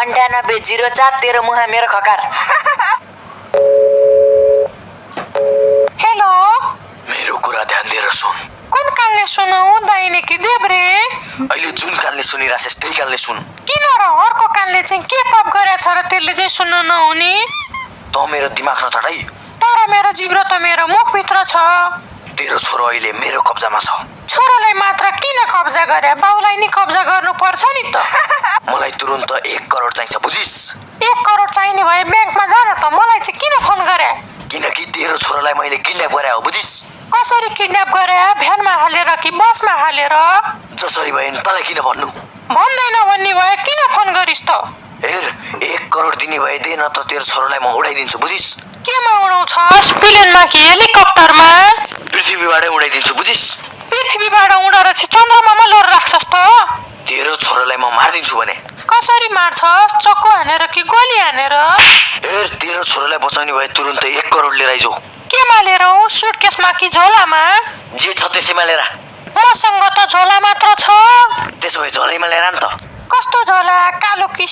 9804 तेरो मुहा मेरो खकार। हेलो, मेरो कुरा ध्यान दिएर सुन। कुन कालले सुनौ, दाहिने कि देब्रे? अहिले जुन कालले सुनिराछेस त्यही कालले सुन। किन र अर्को कालले चाहिँ के पाप गरेछ र त्यसले चाहिँ सुन्नु नहुने? त मेरो दिमाग नचढाइ। तर मेरो जिब्रो त मेरो मुखभित्र छ। तेरो छोरो अहिले मेरो कब्जामा छ। छोरोलाई मात्र किन कब्जा गरे? बाउलाई नि कब्जा गर्नु पर्छ नि त। मलाई तुरुन्त 1 करोड चाहिन्छ, बुझिस? 1 करोड चाहिने भए ब्याङ्कमा जा न त। मलाई चाहिँ किन फोन गरे? किनकि तेरो छोरोलाई मैले किडन्याप गरे हो, बुझिस? कसरी किडन्याप गरे? भ्यानमा हालेर कि बसमा हालेर? जसरी भए नि तँलाई किन भन्नु? भन्दैन भन्ने भए किन फोन गरिस् त? हेर, 1 करोड दिने भए दे, न त तेरो छोरोलाई म उडाइदिन्छु, बुझिस? केमा उडाउँछस्? प्लेनमा कि हेलिकप्टरमा? पृथ्वीबाटै उडाइदिन्छु, बुझिस? पृथ्वीबाट उडेर चाहिँ चन्द्रमामा लड राख्छस् त? तेरो छोरोलाई म मारिदिन्छु भने। कसरी मार्छस्? चक्कु हानेर कि गोली हानेर? हेर, तेरो छोरोलाई बचाउने भए तुरुन्त 1 करोड लिएर आइजौ। केमा लिएर आऊ? सुटकेसमा कि झोलामा? जे छ त्यसैमा लिएर। मसँग त झोला मात्र छ। त्यसो भए झोलैमा लिएर आन त। कस्तो झोला? कालो कि